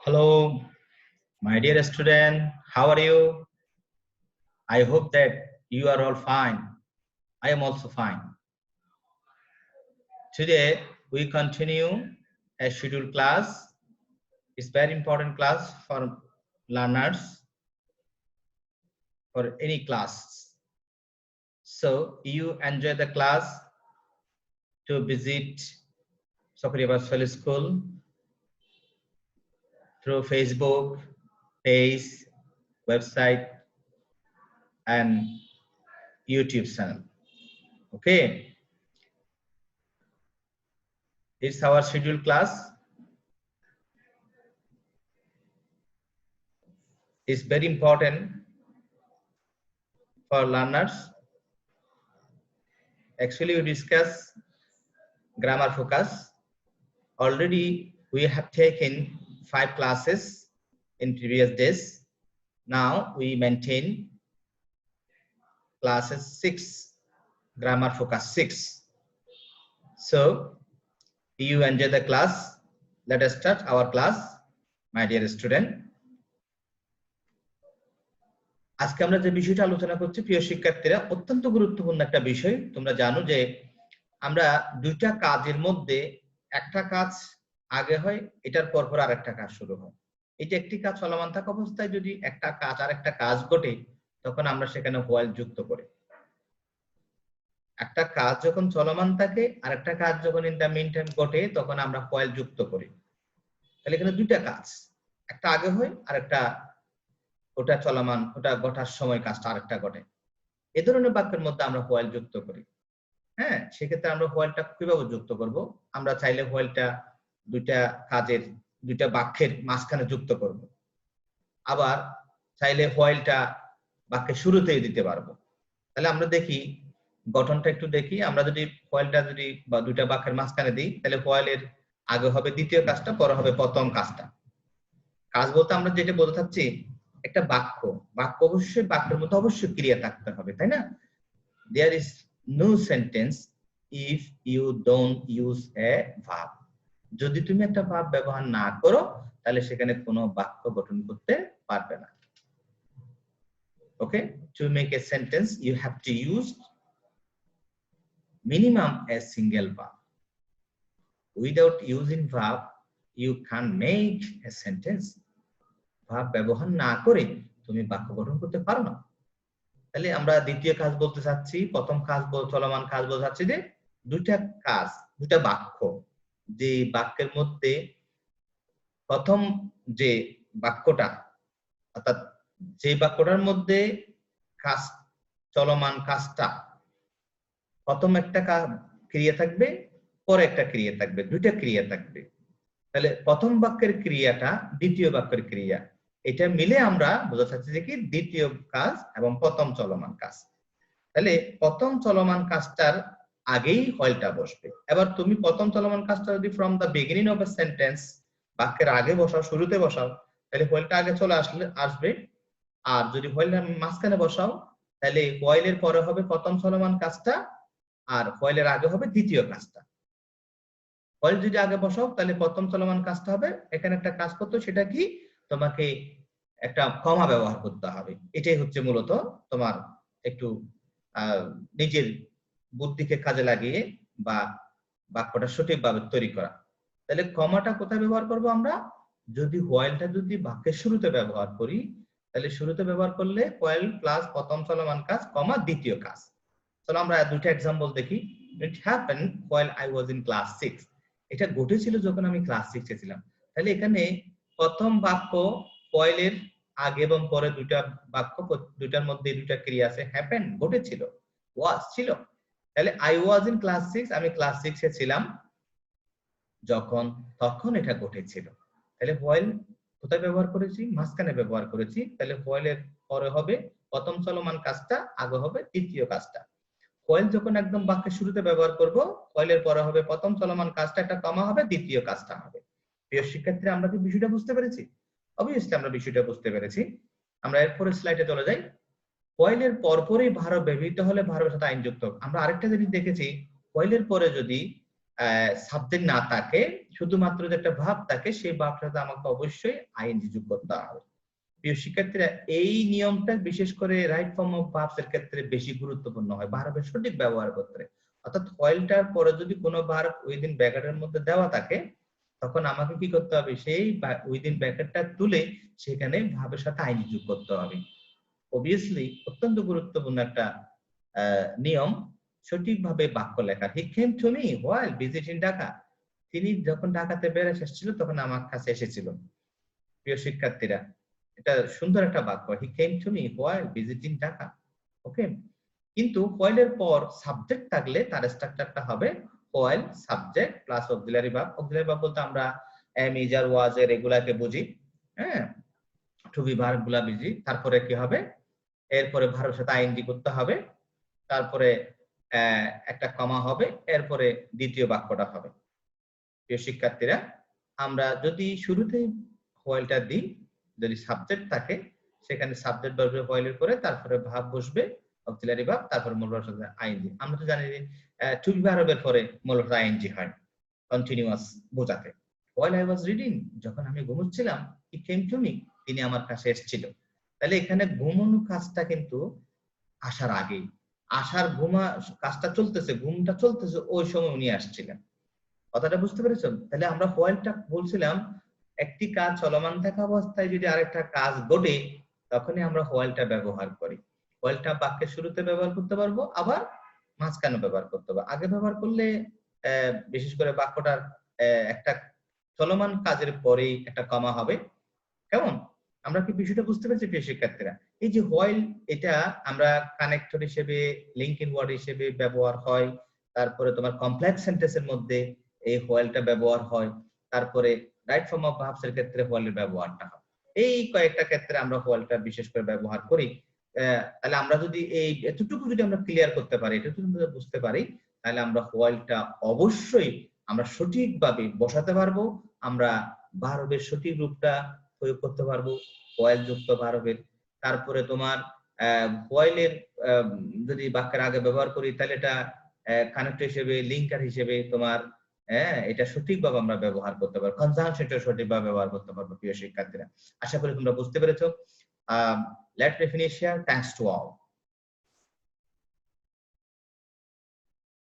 Hello, my dear student. How are you? I hope that you are all fine. I am also fine. Today we continue a scheduled class. It's very important class for learners for any class. So you enjoy the class to visit Sokri Basfali School through Facebook, page, website, and YouTube channel. Okay. It's our scheduled class. It's very important for learners. Actually, we discuss grammar focus. Already we have taken 5 classes in previous days. Now we maintain classes 6, grammar focus 6. So you enjoy the class. Let us start our class, my dear student. আজকে আমরা যে বিষয়টা আলোচনা করছি প্রিয় শিক্ষার্থীরা, অত্যন্ত গুরুত্বপূর্ণ একটা বিষয়। তোমরা জানো যে আমরা দুইটা কাজের মধ্যে একটা কাজ আগে হয়, এটার পর আরেকটা কাজ শুরু হয়। এটা একটি কাজ চলমান থাকা অবস্থায় যদি একটা কাজ আর একটা কাজ ঘটে, তখন আমরা সেখানে হোয়াইল যুক্ত করি। একটা কাজ যখন চলমান থাকে আর একটা কাজ যখন ইন দ্য মিন টাইম ঘটে, তখন আমরা হোয়াইল যুক্ত করি। তাহলে এখানে দুইটা কাজ, একটা আগে হয় আর একটা ওটা চলমান, ওটা ঘটার সময় কাজটা আরেকটা ঘটে। এ ধরনের বাক্যের মধ্যে আমরা হোয়াইল যুক্ত করি। হ্যাঁ, সেক্ষেত্রে আমরা হোয়াইলটা কিভাবে যুক্ত করব? আমরা চাইলে হোয়াইলটা দুইটা কাজের, দুইটা বাক্যের মাঝখানে যুক্ত করব। আবার চাইলে হোয়াইলটা বাক্যের শুরুতেই দিতে পারবো। তাহলে আমরা দেখি গঠনটা একটু দেখি। আমরা যদি হোয়াইলটা যদি বা দুইটা বাক্যের মাঝখানে দিই, তাহলে হোয়াইলের আগে হবে দ্বিতীয় কাজটা, পরে হবে প্রথম কাজটা। কাজ বলতে আমরা যেটা বলতে চাচ্ছি, একটা বাক্য, বাক্য অবশ্যই বাক্যের মধ্যে অবশ্যই ক্রিয়া থাকতে হবে, তাই না? There is no sentence if you don't use a verb. যদি তুমি একটা ভার্ব ব্যবহার না করো, তাহলে সেখানে কোনো বাক্য গঠন করতে পারবে না। Okay, to make a sentence you have to use minimum a single verb. Without using verb you can't make a sentence. Verb ব্যবহার না করে তুমি বাক্য গঠন করতে পারো না। তাহলে আমরা দ্বিতীয় কাজ বলতে চাচ্ছি, প্রথম কাজ চলমান কাজ বলতে চাচ্ছি যে দুইটা কাজ, দুইটা বাক্য, যে বাক্যের মধ্যে প্রথম যে বাক্যটা, অর্থাৎ যে বাক্যটার মধ্যে কাজ চলমান কাজটা, প্রথম একটা ক্রিয়া থাকবে, পরে একটা ক্রিয়া থাকবে, দুইটা ক্রিয়া থাকবে। তাহলে প্রথম বাক্যের ক্রিয়াটা দ্বিতীয় বাক্যের ক্রিয়া, এটা মিলে আমরা বোঝা যাচ্ছে যে কি দ্বিতীয় কাজ এবং প্রথম চলমান কাজ। তাহলে প্রথম চলমান কাজটার আগেই হোয়াইলটা বসবে। এবার তুমি প্রথম চলমান কাজটা যদি from the beginning of a sentence বাক্যের আগে বসাও, শুরুতে বসাও, তাহলে হোয়াইলটা আগে চলে আসবে। আর যদি হোয়াইলের মাঝখানে বসাও, তাহলে হোয়াইলের পরে হবে প্রথম চলমান কাজটা আর হোয়াইলের আগে হবে দ্বিতীয় কাজটা। হোয়াইল যদি আগে বসাও, তাহলে প্রথম চলমান কাজটা হবে, এখানে একটা কাজ করতে, সেটা কি, তোমাকে একটা কমা ব্যবহার করতে হবে। এটাই হচ্ছে মূলত তোমার একটু নিজের বুদ্ধিকে কাজে লাগিয়ে বা বাক্যটা সঠিকভাবে তৈরি করা। তাহলে কমাটা কোথায় ব্যবহার করব আমরা? যদি হোয়াইলটা যদি বাক্যের শুরুতে ব্যবহার করি, তাহলে শুরুতে ব্যবহার করলে হোয়াইল প্লাস প্রথম চলমান কাজ কমা দ্বিতীয় কাজ। চলো আমরা দুটো एग्जांपल দেখি। It happened while I was in class 6. এটা ঘটেছিল যখন আমি ক্লাস 6 এ ছিলাম। তাহলে এখানে প্রথম বাক্য হোয়াইলের আগে এবং পরে দুইটা বাক্য, দুইটার মধ্যে দুইটা ক্রিয়া আছে, হ্যাপেন ঘটেছিল, ওয়াজ ছিল। তাহলে I was in class 6, আমি ক্লাস 6 এ ছিলাম যখন, তখন এটা ঘটেছিল। তাহলে হোয়াইল কোথায় ব্যবহার করেছি? মাঝখানে ব্যবহার করেছি। তাহলে হোয়াইলের পরে হবে প্রথম চলমান কাজটা, আগে হবে দ্বিতীয় কাজটা। হোয়াইল যখন একদম বাক্যের শুরুতে ব্যবহার করব, হোয়াইলের পরে হবে প্রথম চলমান কাজটা, একটা কমা হবে, দ্বিতীয় কাজটা হবে। প্রিয় শিক্ষার্থীরা, আমরা কি বিষয়টা বুঝতে পেরেছি? অবভিয়াসলি আমরা বিষয়টা বুঝতে পেরেছি। আমরা এরপরের স্লাইডে চলে যাই। হোয়াইলের পরপরই ভার্ব ব্যবহৃত হলে ভার্বের সাথে আইন যুক্ত। আমরা আরেকটা জিনিস দেখেছি, হোয়াইলের পরে যদি সাবজেক্ট না থাকে, শুধুমাত্র যে একটা ভাব থাকে, সেই ভাবটার সাথে আমাকে অবশ্যই আইএনজি যোগ করতে হবে। প্রিয় শিক্ষার্থীরা, এই নিয়মটা বিশেষ করে রাইট ফর্ম অফ ভার্বস এর ক্ষেত্রে বেশি গুরুত্বপূর্ণ হয় ভার্বের সঠিক ব্যবহার করতে। অর্থাৎ হোয়াইলটার পরে যদি কোনো ভার্ব উইদিন ব্র্যাকেটের মধ্যে দেওয়া থাকে, তখন আমাকে কি করতে হবে, সেই উইদিন ব্র্যাকেটটা তুলে সেখানে ভার্বের সাথে আইএনজি যোগ করতে হবে। অবভিয়াসলি অত্যন্ত গুরুত্বপূর্ণ একটা নিয়ম সঠিকভাবে বাক্য লেখা। He came to me while visiting Dhaka. তিনি যখন ঢাকাতে বেড়াতে এসেছিল তখন আমার কাছে এসেছিল। প্রিয় শিক্ষার্থীরা, এটা সুন্দর একটা বাক্য, he came to me while visiting Dhaka. Okay, কিন্তু হোয়াইল এর পর সাবজেক্ট থাকলে তার স্ট্রাকচারটা হবে while subject plus auxiliary verb. Auxiliary verb বলতে আমরা এম, ইজ আর, ওয়াজ এর এগুলাকে বুঝি, হ্যাঁ, টু বি ভার্ব গুলা বুঝি। তারপরে কি হবে, এরপরে ভার্বের সাথে আইএনজি করতে হবে, তারপরে একটা কমা হবে, এরপরে দ্বিতীয় বাক্যটা হবে। প্রিয় শিক্ষার্থীরা, আমরা যদি শুরুতেই হোয়াইলটা দিই, যদি সাবজেক্ট থাকে সেখানে সাবজেক্ট বসবে হোয়াইলের পরে, তারপরে ভার্ব বসবে অক্সিলারি ভার্ব, তারপরে মূল ভার্বের সাথে আইএনজি। আমরা তো জানি যে টু বি ভার্বের পরে মূল ভার্ব আইএনজি হয় কন্টিনিউয়াস বোঝাতে। হোয়াইল আই ওয়াজ রিডিং, যখন আমি ঘুমোচ্ছিলাম, হি কেম টু মি, তিনি আমার কাছে এসেছিল। তাহলে এখানে ঘুমানো কাজটা কিন্তু আসার আগেই, আসার কাজটা চলতেছে, ঘুমটা চলতেছে, ওই সময় উনি আসছিলেন। কথাটা বুঝতে পেরেছো? তাহলে আমরা হোয়াইলটা বলছিলাম একটি কাজ চলমান থাকা অবস্থায় যদি আরেকটা কাজ ঘটে, তখনই আমরা হোয়াইলটা ব্যবহার করি। হোয়াইলটা বাক্যের শুরুতে ব্যবহার করতে পারবো, আবার মাঝখানে ব্যবহার করতে পারবো। আগে ব্যবহার করলে বিশেষ করে বাক্যটার একটা চলমান কাজের পরেই একটা কমা হবে। কেমন? আমরা কি বিষয়টা বুঝতে পেরেছি প্রিয় শিক্ষার্থীরা? এই যে হোয়াইল, এটা আমরা কানেক্টর হিসেবে, লিঙ্কিং ওয়ার্ড হিসেবে ব্যবহার হয়, তারপরে তোমার কমপ্লেক্স সেন্টেন্সের মধ্যে এই হোয়াইলটা ব্যবহার হয়, তারপরে রাইট ফর্ম অফ ভার্বস এর ক্ষেত্রে হোয়াইলের ব্যবহারটা হয়। এই কয়েকটা ক্ষেত্রে আমরা হোয়াইলটা বিশেষ করে ব্যবহার করি। তাহলে আমরা যদি এই এতটুকু যদি আমরা ক্লিয়ার করতে পারি, এতটুকু যদি বুঝতে পারি, তাহলে আমরা হোয়াইলটা অবশ্যই আমরা সঠিকভাবে বসাতে পারবো, আমরা ভার্বের সঠিক রূপটা প্রয়োগ করতে পারবো হোয়াইল যুক্ত ভার্বের। তারপরে তোমার হোয়াইলের যদি বাক্যের আগে ব্যবহার করি, তাহলে এটা কানেক্টর হিসেবে, লিঙ্কার হিসেবে তোমার এটা সঠিকভাবে আমরা ব্যবহার করতে পারবো, কনজাংশনটা সঠিকভাবে ব্যবহার করতে পারবো। প্রিয় শিক্ষার্থীরা, আশা করি তোমরা বুঝতে পেরেছো। Let me finish here. Thanks to all.